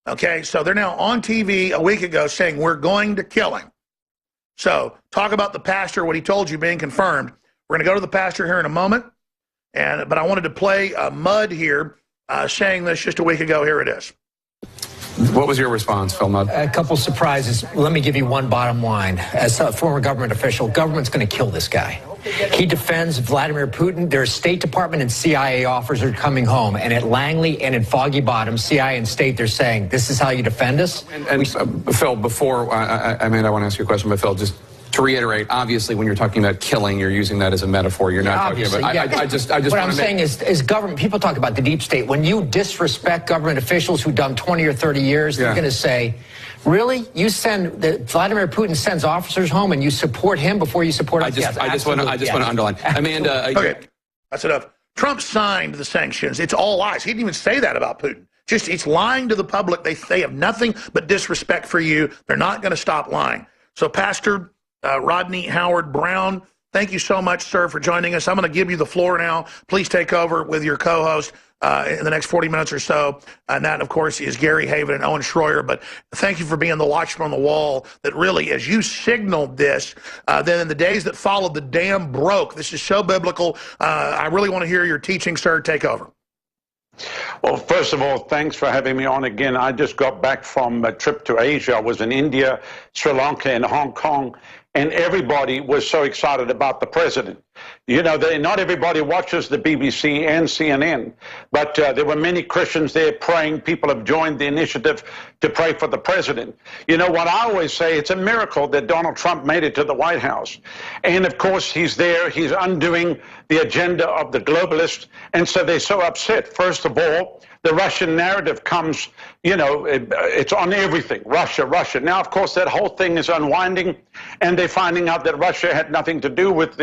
Okay, so they're now on TV a week ago saying we're going to kill him. So talk about the pastor, what he told you being confirmed. We're going to go to the pastor here in a moment, but I wanted to play Mudd here saying this just a week ago. Here it is. What was your response, Phil Mudd? A couple surprises. Let me give you one bottom line. As a former government official, government's going to kill this guy. He defends Vladimir Putin. Their State Department and CIA officers are coming home. And at Langley and in Foggy Bottom, CIA and State, they're saying, this is how you defend us? Phil, before, I want to ask you a question, but Phil, just to reiterate, obviously, when you're talking about killing, you're using that as a metaphor. You're not talking about. I just what I'm saying is government. People talk about the deep state. When you disrespect government officials who've done 20 or 30 years, they're going to say, "Really? You send Vladimir Putin sends officers home, and you support him before you support us?" I just want to underline, Amanda. Okay, that's enough. Trump signed the sanctions. It's all lies. He didn't even say that about Putin. Just it's lying to the public. They have nothing but disrespect for you. They're not going to stop lying. So, Pastor Rodney Howard-Browne, thank you so much, sir, for joining us. I'm going to give you the floor now. Please take over with your co-host in the next 40 minutes or so. And that, of course, is Gary Haven and Owen Schroyer. But thank you for being the watchman on the wall that really, as you signaled this, then in the days that followed, the dam broke. This is so biblical. I really want to hear your teaching, sir. Take over. Well, first of all, thanks for having me on again. I just got back from a trip to Asia. I was in India, Sri Lanka, and Hong Kong, and everybody was so excited about the president. You know, not everybody watches the BBC and CNN, but there were many Christians there praying. People have joined the initiative to pray for the president. You know what I always say, it's a miracle that Donald Trump made it to the White House. And of course, he's there, he's undoing the agenda of the globalists, and so they're so upset. First of all, the Russian narrative comes, you know, it's on everything. Russia, Russia. Now, of course, that whole thing is unwinding, and they're finding out that Russia had nothing to do with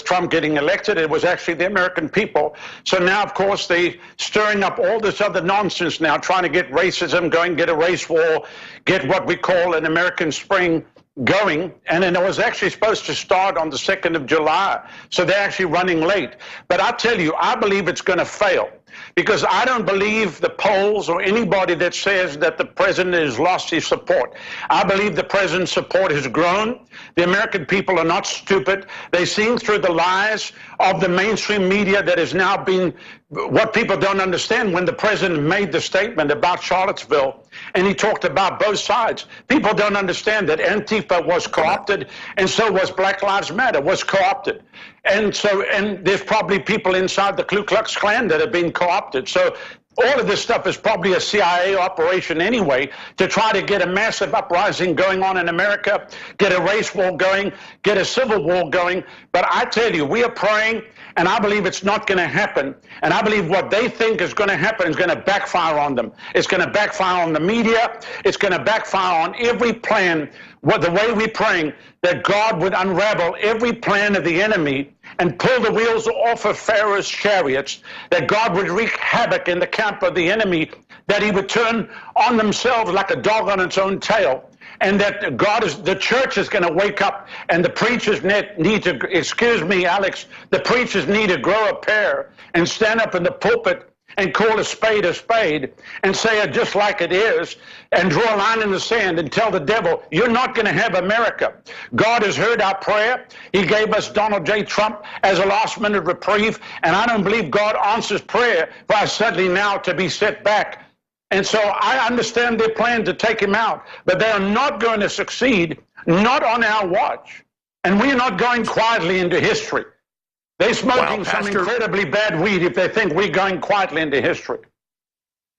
Trump getting elected. It was actually the American people. So now, of course, they're stirring up all this other nonsense now, trying to get racism going, get a race war, get what we call an American Spring going, and then it was actually supposed to start on the 2nd of July. So they're actually running late. But I tell you, I believe it's going to fail. Because I don't believe the polls or anybody that says that the president has lost his support. I believe the president's support has grown. The American people are not stupid. They're seeing through the lies of the mainstream media that is now being, what people don't understand, when the president made the statement about Charlottesville and he talked about both sides, people don't understand that Antifa was co-opted, and so was Black Lives Matter was co-opted. And there's probably people inside the Ku Klux Klan that have been co-opted. So all of this stuff is probably a CIA operation anyway, to try to get a massive uprising going on in America, get a race war going, get a civil war going. But I tell you, we are praying, and I believe it's not going to happen. And I believe what they think is going to happen is going to backfire on them. It's going to backfire on the media. It's going to backfire on every plan. The way we're praying, that God would unravel every plan of the enemy and pull the wheels off of Pharaoh's chariots, that God would wreak havoc in the camp of the enemy, that he would turn on themselves like a dog on its own tail, and that the church is going to wake up, and the preachers need to, excuse me, Alex, the preachers need to grow a pair and stand up in the pulpit and call a spade and say it just like it is, and draw a line in the sand and tell the devil, you're not going to have America. God has heard our prayer. He gave us Donald J. Trump as a last-minute reprieve, and I don't believe God answers prayer for us suddenly now to be set back. And so I understand their plan to take him out, but they are not going to succeed, not on our watch. And we're not going quietly into history. They're smoking some incredibly bad weed if they think we're going quietly into history.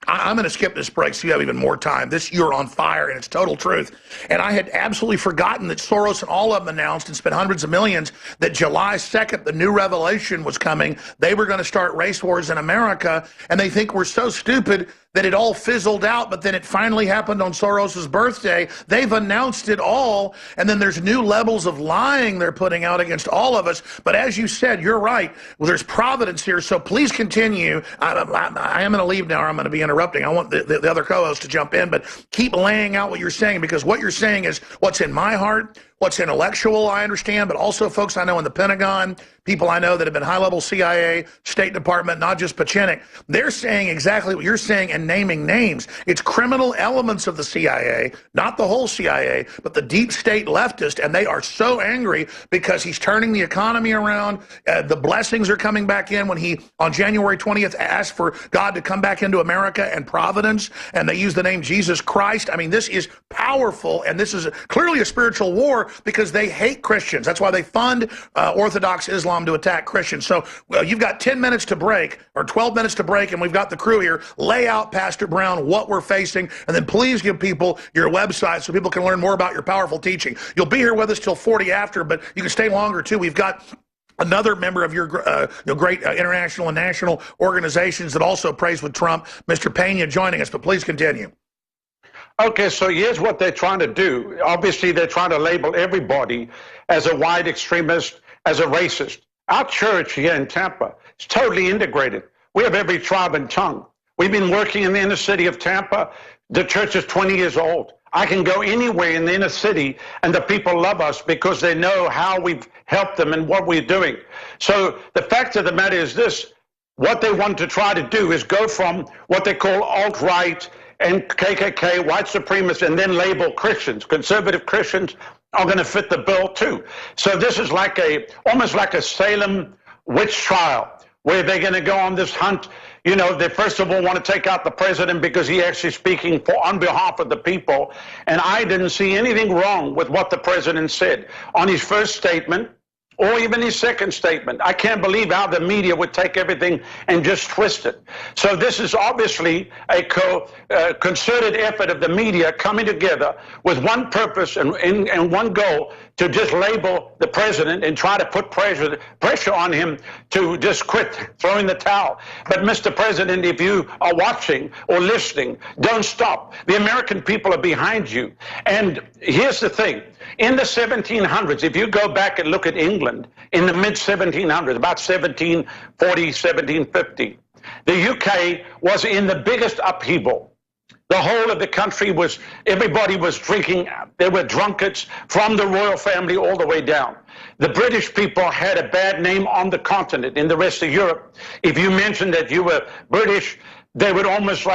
I'm going to skip this break so you have even more time. You're on fire, and it's total truth. And I had absolutely forgotten that Soros and all of them announced and spent hundreds of millions that July 2nd, the new revelation was coming. They were going to start race wars in America, and they think we're so stupid that it all fizzled out, but then it finally happened on Soros's birthday. They've announced it all, and then there's new levels of lying they're putting out against all of us. But as you said, you're right. Well, there's providence here, so please continue. I am going to leave now, or I'm going to be interrupting. I want the other co-host to jump in, but keep laying out what you're saying, because what you're saying is what's in my heart, what's intellectual, I understand, but also folks I know in the Pentagon, people I know that have been high-level CIA, State Department, not just Pachinik. They're saying exactly what you're saying and naming names. It's criminal elements of the CIA, not the whole CIA, but the deep state leftist, and they are so angry because he's turning the economy around. The blessings are coming back in when he, on January 20th, asked for God to come back into America and providence, and they use the name Jesus Christ. I mean, this is powerful, and this is clearly a spiritual war because they hate Christians. That's why they fund Orthodox Islam to attack Christians. So you've got 10 minutes to break, or 12 minutes to break, and we've got the crew here. Lay out, Pastor Brown, what we're facing, and then please give people your website so people can learn more about your powerful teaching. You'll be here with us till 40 after, but you can stay longer too. We've got another member of your great international and national organizations that also prays with Trump, Mr. Pena, joining us, but please continue. Okay, so here's what they're trying to do. Obviously, they're trying to label everybody as a white extremist, as a racist. Our church here in Tampa is totally integrated. We have every tribe and tongue. We've been working in the inner city of Tampa. The church is 20 years old. I can go anywhere in the inner city and the people love us because they know how we've helped them and what we're doing. So the fact of the matter is this: what they want to try to do is go from what they call alt-right and KKK, white supremacists, and then label Christians. Conservative Christians are going to fit the bill too. So this is like almost like a Salem witch trial, where they're going to go on this hunt. You know, they first of all want to take out the president because he's actually speaking on behalf of the people. And I didn't see anything wrong with what the president said on his first statement or even his second statement. I can't believe how the media would take everything and just twist it. So this is obviously a concerted effort of the media coming together with one purpose and one goal, to just label the president and try to put pressure on him to just quit, throw in the towel. But Mr. President, if you are watching or listening, don't stop. The American people are behind you. And here's the thing. In the 1700s, if you go back and look at England in the mid-1700s, about 1740, 1750, the UK was in the biggest upheaval. The whole of the country everybody was drinking. There were drunkards from the royal family all the way down. The British people had a bad name on the continent. In the rest of Europe, if you mentioned that you were British, they would almost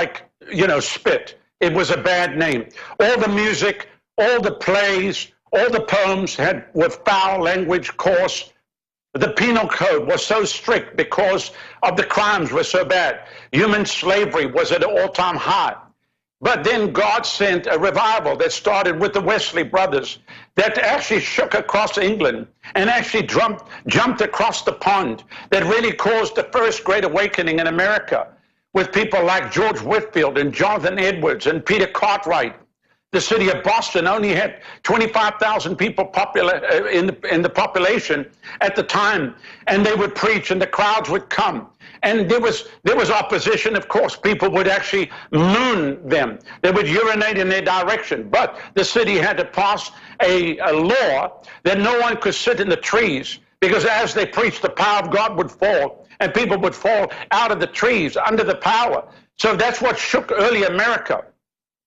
spit. It was a bad name. All the music, all the plays, all the poems were foul language, coarse. The penal code was so strict because of the crimes were so bad. Human slavery was at an all-time high. But then God sent a revival that started with the Wesley brothers that actually shook across England and actually jumped across the pond, that really caused the first great awakening in America, with people like George Whitefield and Jonathan Edwards and Peter Cartwright. The city of Boston only had 25,000 people in the population at the time, and they would preach and the crowds would come. And there was opposition, of course. People would actually moon them. They would urinate in their direction. But the city had to pass a law that no one could sit in the trees, because as they preached, the power of God would fall, and people would fall out of the trees under the power. So that's what shook early America.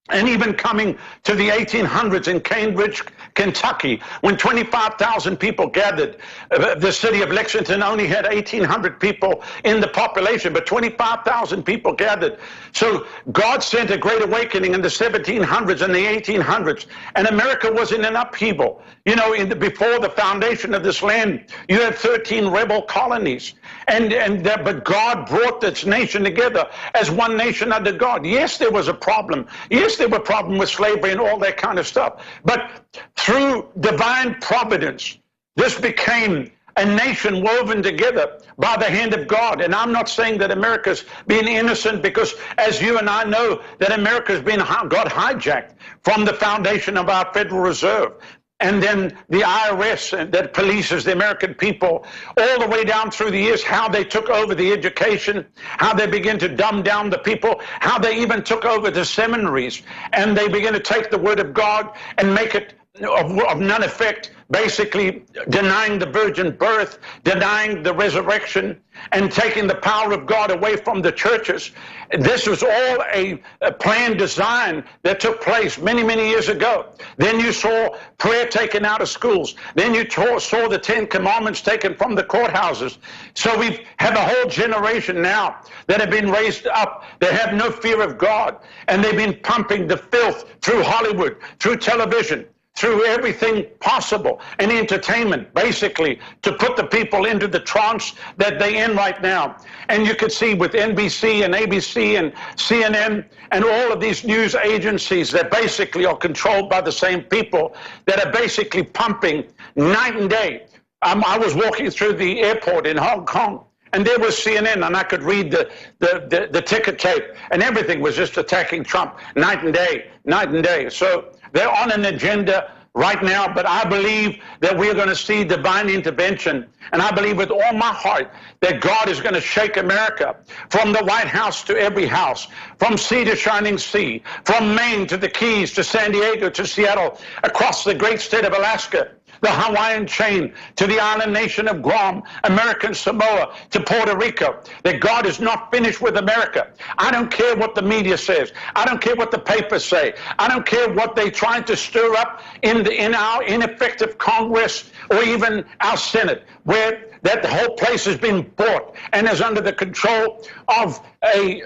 And even coming to the 1800s in Cambridge, Kentucky, when 25,000 people gathered, the city of Lexington only had 1,800 people in the population, but 25,000 people gathered. So God sent a great awakening in the 1700s and the 1800s, and America was in an upheaval. You know, before the foundation of this land, you had 13 rebel colonies, but God brought this nation together as one nation under God. Yes, there was a problem. Yes, there were problems with slavery and all that kind of stuff. But through divine providence, this became a nation woven together by the hand of God. And I'm not saying that America's being innocent, because as you and I know, that America's got hijacked from the foundation of our Federal Reserve. And then the IRS that polices the American people, all the way down through the years, how they took over the education, how they began to dumb down the people, how they even took over the seminaries, and they began to take the Word of God and make it of none effect, basically denying the virgin birth, denying the resurrection, and taking the power of God away from the churches. This was all a planned design that took place many, many years ago. Then you saw prayer taken out of schools. Then you saw the 10 Commandments taken from the courthouses. So we have a whole generation now that have been raised up. They have no fear of God, and they've been pumping the filth through Hollywood, through television, through everything possible, and entertainment, basically, to put the people into the trance that they're in right now. And you could see with NBC and ABC and CNN and all of these news agencies that basically are controlled by the same people that are basically pumping night and day. I was walking through the airport in Hong Kong, and there was CNN, and I could read the ticket tape, and everything was just attacking Trump night and day, night and day. So they're on an agenda right now, but I believe that we're going to see divine intervention. And I believe with all my heart that God is going to shake America from the White House to every house, from sea to shining sea, from Maine to the Keys to San Diego to Seattle, across the great state of Alaska, the Hawaiian chain to the island nation of Guam, American Samoa to Puerto Rico, that God is not finished with America. I don't care what the media says. I don't care what the papers say. I don't care what they try to stir up in our ineffective Congress or even our Senate, where that the whole place has been bought and is under the control of a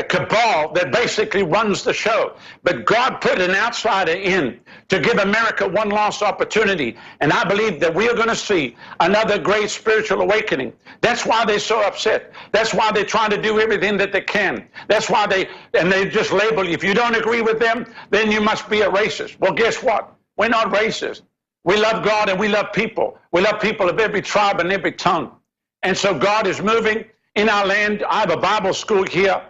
cabal that basically runs the show. But God put an outsider in to give America one last opportunity. And I believe that we are going to see another great spiritual awakening. That's why they're so upset. That's why they're trying to do everything that they can. That's why they just label you. If you don't agree with them, then you must be a racist. Well, guess what? We're not racist. We love God and we love people. We love people of every tribe and every tongue. And so God is moving in our land. I have a Bible school here.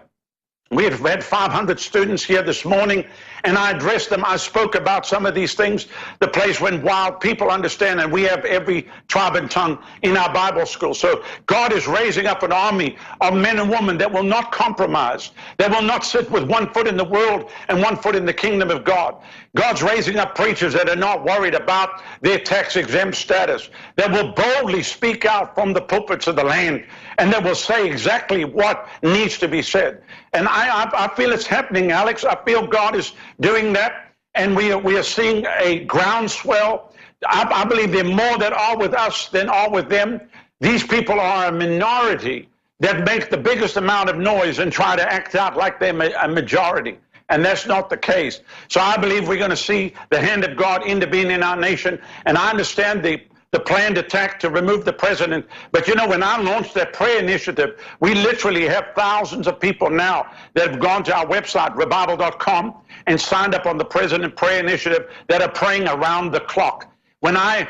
We have had 500 students here this morning, and I addressed them. I spoke about some of these things. The place went wild. People understand, and we have every tribe and tongue in our Bible school. So God is raising up an army of men and women that will not compromise, that will not sit with one foot in the world and one foot in the kingdom of God. God's raising up preachers that are not worried about their tax-exempt status, that will boldly speak out from the pulpits of the land, and that will say exactly what needs to be said. And I feel it's happening, Alex. I feel God is doing that, and we are seeing a groundswell. I believe there are more that are with us than are with them. These people are a minority that make the biggest amount of noise and try to act out like they're a majority. And that's not the case. So I believe we're going to see the hand of God intervene in our nation. And I understand the planned attack to remove the president. But you know, when I launched that prayer initiative, we literally have thousands of people now that have gone to our website, revival.com, and signed up on the President Prayer Initiative that are praying around the clock. When I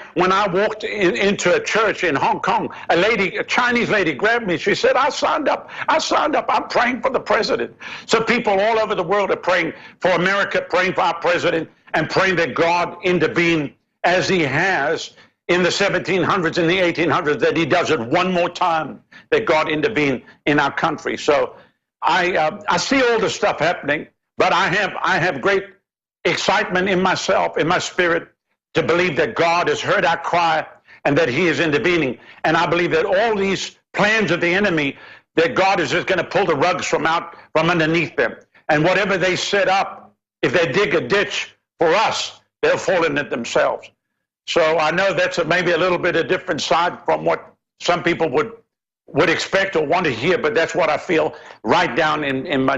walked into a church in Hong Kong, a Chinese lady grabbed me. She said, I signed up. I'm praying for the president. So people all over the world are praying for America, praying for our president, and praying that God intervene as he has in the 1700s and the 1800s, that he does it one more time, that God intervene in our country. So I see all this stuff happening, but I have great excitement in myself, in my spirit, to believe that God has heard our cry and that he is intervening. And I believe that all these plans of the enemy, that God is just going to pull the rugs from underneath them. And whatever they set up, if they dig a ditch for us, they'll fall in it themselves. So I know that's maybe a little bit a different side from what some people would expect or want to hear, but that's what I feel right down in my